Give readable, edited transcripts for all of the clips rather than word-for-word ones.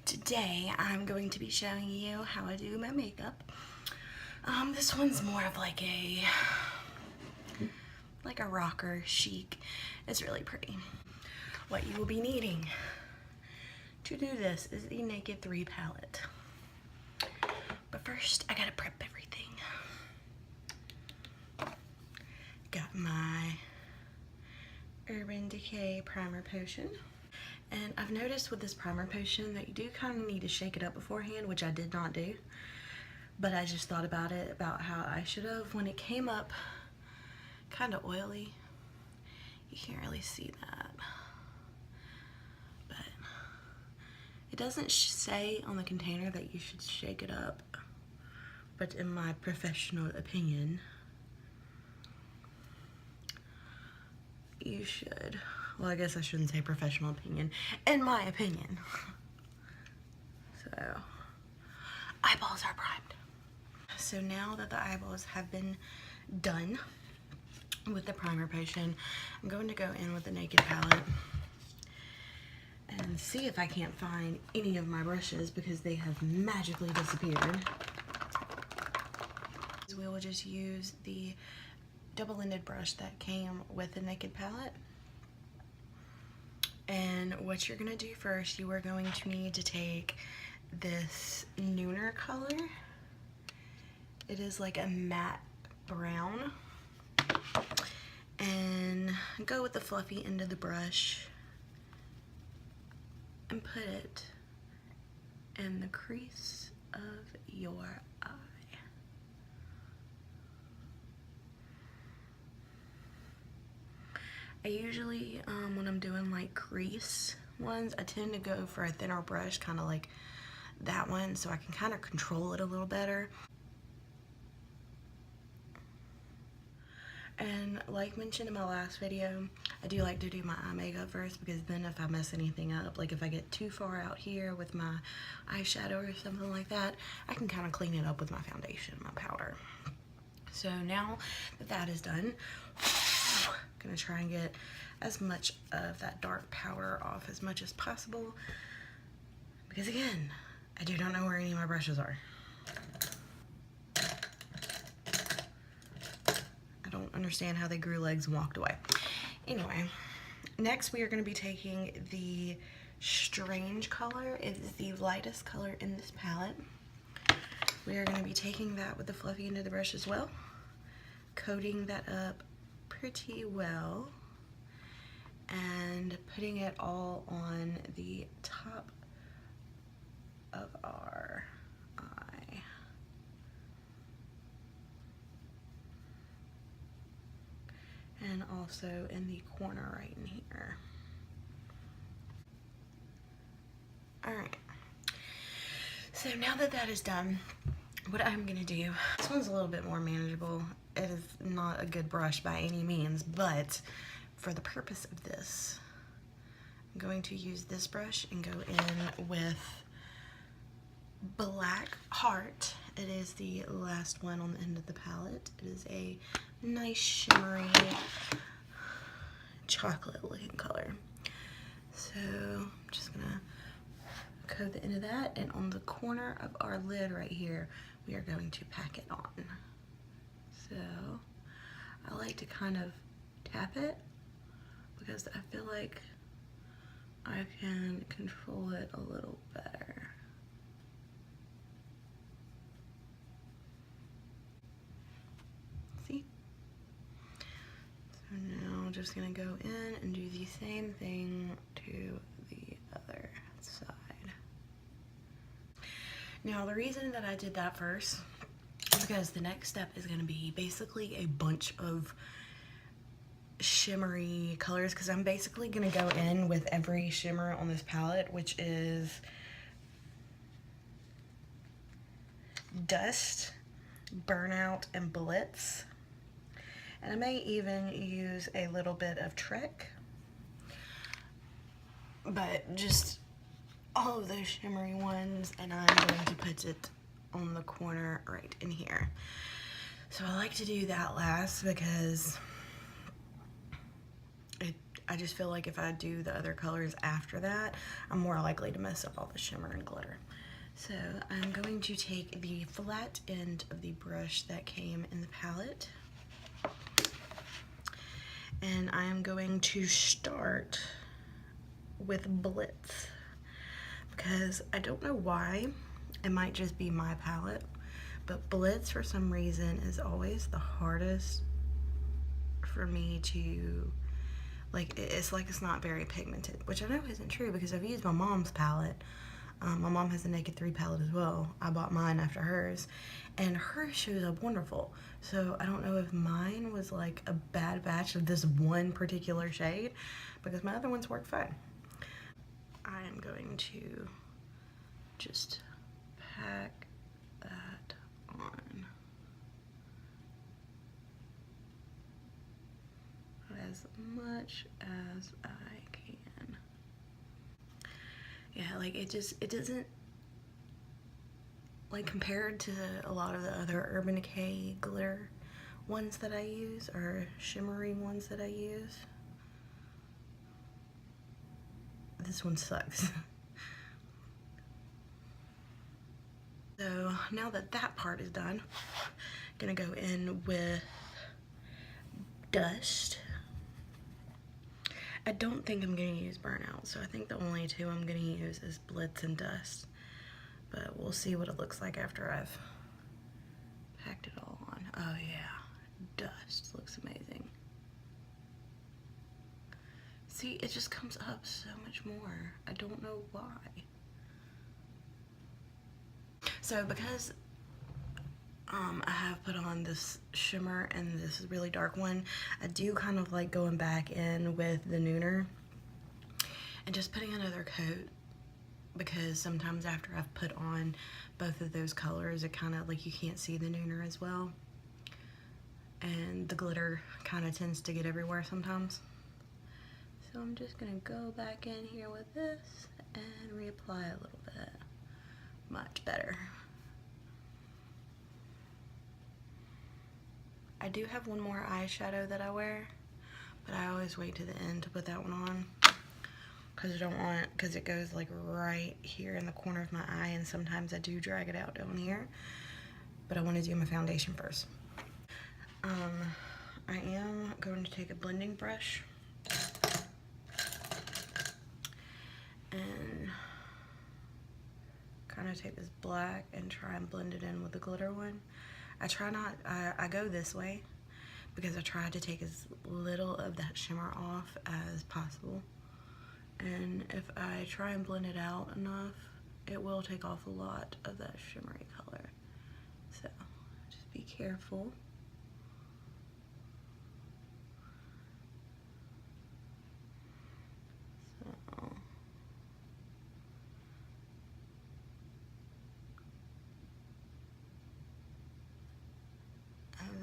Today I'm going to be showing you how I do my makeup. This one's more of like a rocker chic. It's really pretty. What you will be needing to do this is the Naked 3 palette. But first I gotta prep everything. Got my Urban Decay primer potion. And I've noticed with this primer potion that you do kind of need to shake it up beforehand, which I did not do. But I just thought about it, about how I should have. When it came up kind of oily, you can't really see that. But it doesn't say on the container that you should shake it up. But in my professional opinion, you should. Well, I guess I shouldn't say professional opinion. In my opinion. So, eyeballs are primed. So now that the eyeballs have been done with the primer potion, I'm going to go in with the Naked palette and see if I can't find any of my brushes because they have magically disappeared. We will just use the double-ended brush that came with the Naked palette. And what you're gonna do first, you are going to need to take this Nooner color. It is like a matte brown. And go with the fluffy end of the brush and put it in the crease of your eye. I usually, when I'm doing like crease ones, I tend to go for a thinner brush, kind of like that one, so I can kind of control it a little better. And like mentioned in my last video, I do like to do my eye makeup first, because then if I mess anything up, like if I get too far out here with my eyeshadow or something like that, I can kind of clean it up with my foundation, my powder. So now that that is done, I'm gonna try and get as much of that dark powder off as much as possible, because again, I do not know where any of my brushes are. I don't understand how they grew legs and walked away. Anyway, next we are going to be taking the Strange color. It is the lightest color in this palette. We are going to be taking that with the fluffy end of the brush as well, coating that up pretty well, and putting it all on the top of our eye. And also in the corner right in here. Alright, so now that that is done, what I'm gonna do, this one's a little bit more manageable. It is not a good brush by any means, but for the purpose of this, I'm going to use this brush and go in with Black Heart. It is the last one on the end of the palette. It is a nice shimmery chocolate looking color. So I'm just gonna coat the end of that, and on the corner of our lid right here, we are going to pack it on. So I like to kind of tap it because I feel like I can control it a little better. See? So now I'm just gonna go in and do the same thing to the other side. Now the reason that I did that first is because the next step is gonna be basically a bunch of shimmery colors, because I'm basically gonna go in with every shimmer on this palette, which is Dust, Burnout, and Blitz. And I may even use a little bit of Trek, but just all of those shimmery ones, and I'm going to put it on the corner right in here. So I like to do that last because I just feel like if I do the other colors after that, I'm more likely to mess up all the shimmer and glitter. So I'm going to take the flat end of the brush that came in the palette, and I am going to start with Blitz, because I don't know why, it might just be my palette, but Blitz for some reason is always the hardest for me to, like, it's like it's not very pigmented, which I know isn't true because I've used my mom's palette. My mom has a Naked 3 palette as well. I bought mine after hers, and hers shows up wonderful. So I don't know if mine was like a bad batch of this one particular shade, because my other ones work fine. I am going to just pack that on as much as I can. Yeah, like it doesn't, like, compared to a lot of the other Urban Decay glitter ones that I use, or shimmery ones that I use, this one sucks. So now that that part is done, I'm gonna go in with Dust. I don't think I'm gonna use Burnout, so I think the only two I'm gonna use is Blitz and Dust. But we'll see what it looks like after I've packed it all on. Oh yeah, Dust looks amazing. See, it just comes up so much more. I don't know why. So because I have put on this shimmer and this really dark one, I do kind of like going back in with the Nooner and just putting another coat, because sometimes after I've put on both of those colors, it kind of like you can't see the Nooner as well, and the glitter kind of tends to get everywhere sometimes. So I'm just gonna go back in here with this and reapply a little bit. Much better. I do have one more eyeshadow that I wear, but I always wait to the end to put that one on, because I don't want, because it goes like right here in the corner of my eye, and sometimes I do drag it out down here, but I want to do my foundation first. I am going to take a blending brush and kind of take this black and try and blend it in with the glitter one. I go this way because I try to take as little of that shimmer off as possible. And if I try and blend it out enough, it will take off a lot of that shimmery color. So just be careful.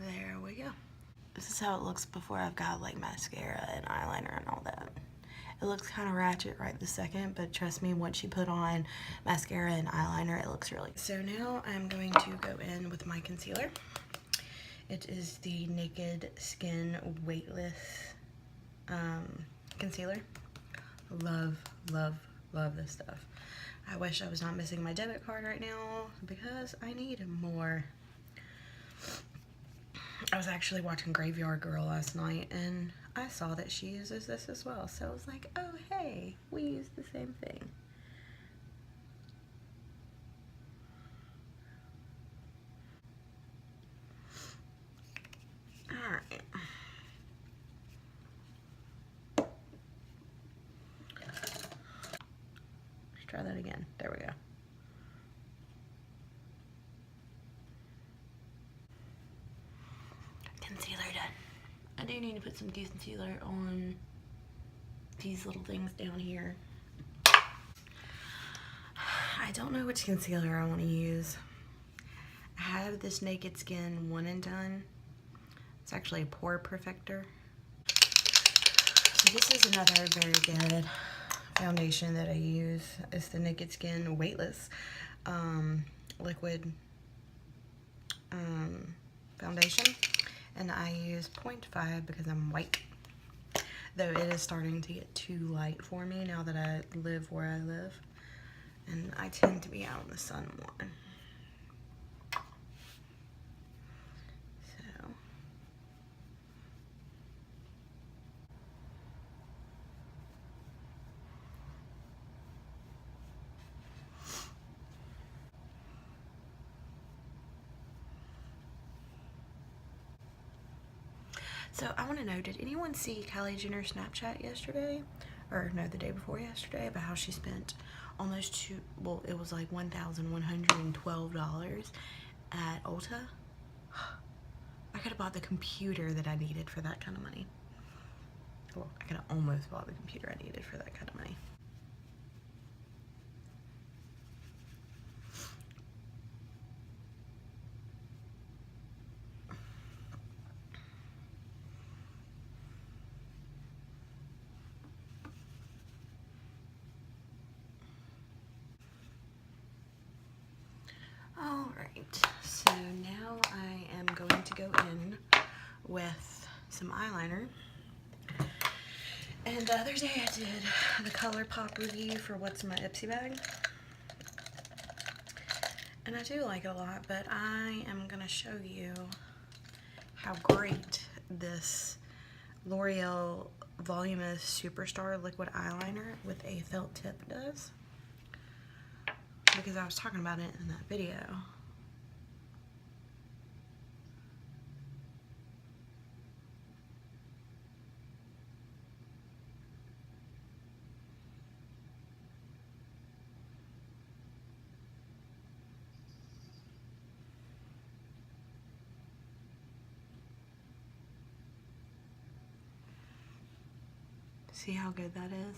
There we go. This is how it looks before I've got like mascara and eyeliner and all that. It looks kind of ratchet right this second, but trust me, once you put on mascara and eyeliner, it looks really good. So now I'm going to go in with my concealer. It is the Naked Skin Weightless concealer. Love, love, love this stuff. I wish I was not missing my debit card right now because I need more. I was actually watching Graveyard Girl last night, and I saw that she uses this as well. So I was like, oh, hey, we use the same thing. All right. Let's try that again. There we go. Concealer done. I do need to put some concealer on these little things down here. I don't know which concealer I want to use. I have this Naked Skin One and Done. It's actually a pore perfector. So this is another very good foundation that I use. It's the Naked Skin Weightless liquid foundation, and I use 0.5 because I'm white. though it is starting to get too light for me now that I live where I live, and I tend to be out in the sun more. So I want to know, did anyone see Kylie Jenner's Snapchat yesterday? Or no, the day before yesterday, about how she spent almost it was like $1,112 at Ulta? I could have bought the computer that I needed for that kind of money. Well, I could have almost bought the computer I needed for that kind of money. Alright, so now I am going to go in with some eyeliner. And the other day I did the ColourPop review for What's in My Ipsy Bag. And I do like it a lot, but I am going to show you how great this L'Oreal Voluminous Superstar Liquid Eyeliner with a felt tip does. Because I was talking about it in that video. See how good that is?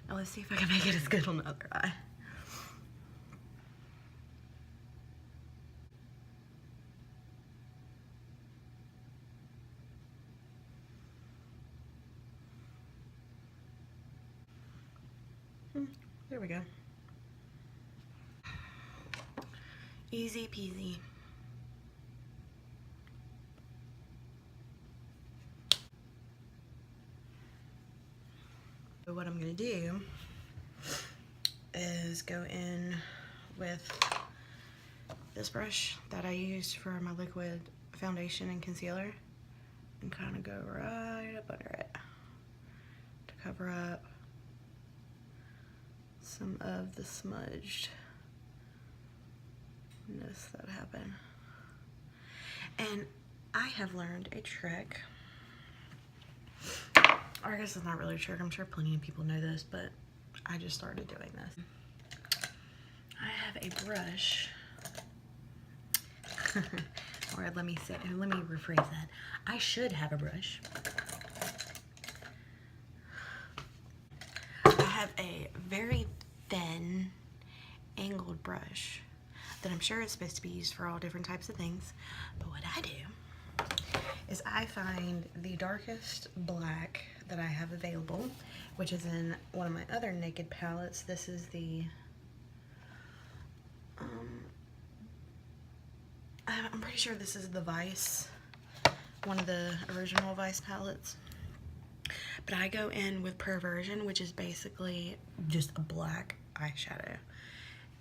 Now let's see if I can make it as good on the other eye. There we go. Easy peasy. So what I'm gonna do is go in with this brush that I used for my liquid foundation and concealer and kind of go right up under it to cover up some of the smudgedness that happened. And I have learned a trick, or I guess it's not really a trick, I'm sure plenty of people know this, but I just started doing this. I have a brush, or let me rephrase that. I should have a brush. I have a very thin angled brush that I'm sure is supposed to be used for all different types of things, but what I do is I find the darkest black that I have available, which is in one of my other Naked palettes. This is the I'm pretty sure this is the Vice, one of the original Vice palettes. But I go in with Perversion, which is basically just a black eyeshadow.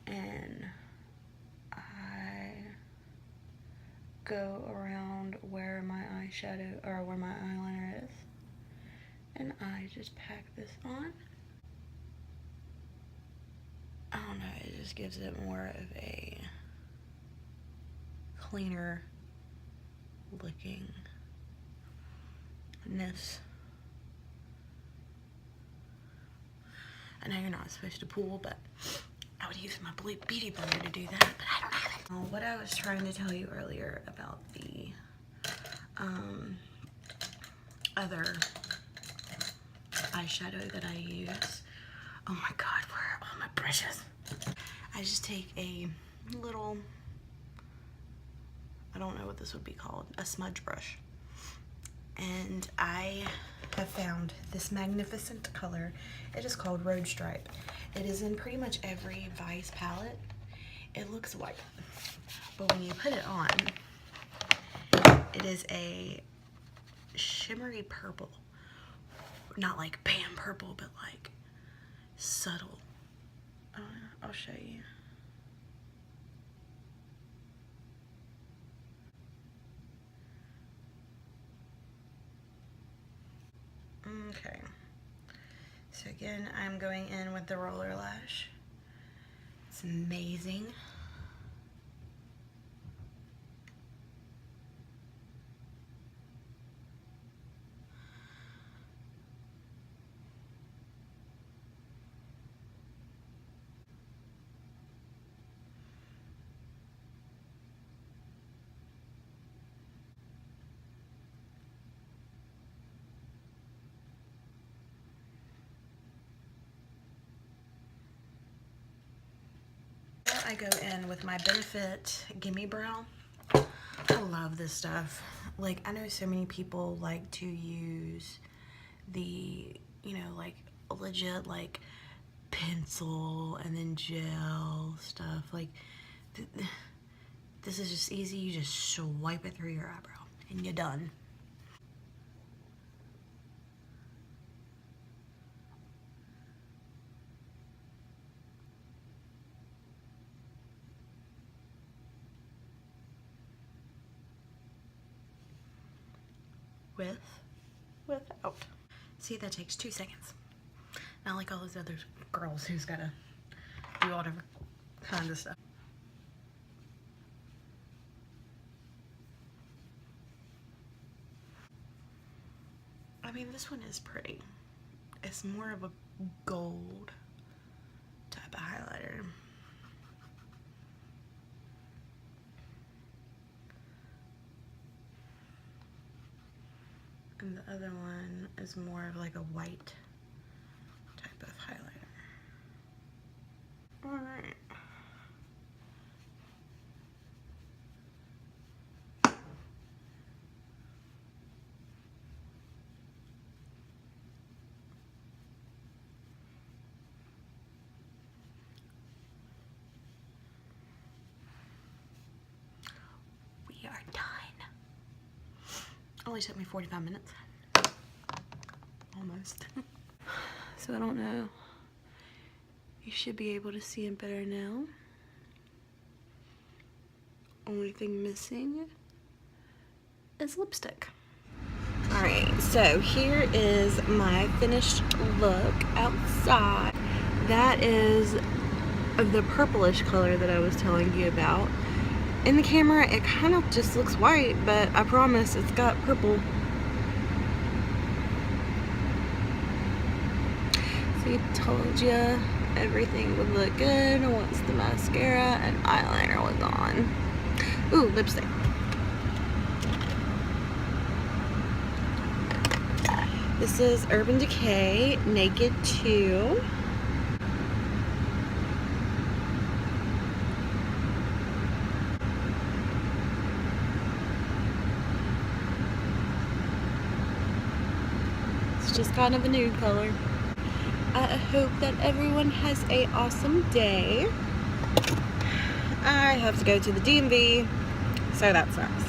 And I go around where my eyeshadow, or where my eyeliner is. And I just pack this on. I don't know, it just gives it more of a cleaner lookingness. I know you're not supposed to pull, but I would use my beauty blender to do that, but I don't have it. What I was trying to tell you earlier about the other eyeshadow that I use. Oh my god, where are all my brushes? I just take a little, I don't know what this would be called, a smudge brush. and I have found this magnificent color. It is called Road Stripe. It is in pretty much every Vice palette. It looks white, but when you put it on, it is a shimmery purple. Not like bam purple, but like subtle. I'll show you. Okay. So again, I'm going in with the roller lash. It's amazing. I go in with my Benefit Gimme Brow. I love this stuff. Like, I know so many people like to use the, you know, like legit like pencil and then gel stuff. Like, this is just easy. You just swipe it through your eyebrow and you're done. Without. See, that takes 2 seconds. Not like all those other girls who's gotta do whatever kind of stuff. I mean, this one is pretty. It's more of a gold type of highlighter. And the other one is more of like a white type of highlighter. Alright. We are done. Only took me 45 minutes. Almost. So I don't know. You should be able to see it better now. Only thing missing is lipstick. Alright, so here is my finished look outside. That is the purplish color that I was telling you about. In the camera, it kind of just looks white, but I promise it's got purple. See, told you everything would look good once the mascara and eyeliner was on. Ooh, lipstick. This is Urban Decay Naked 2. Just kind of a nude color. I hope that everyone has a awesome day. I have to go to the DMV, so that sucks.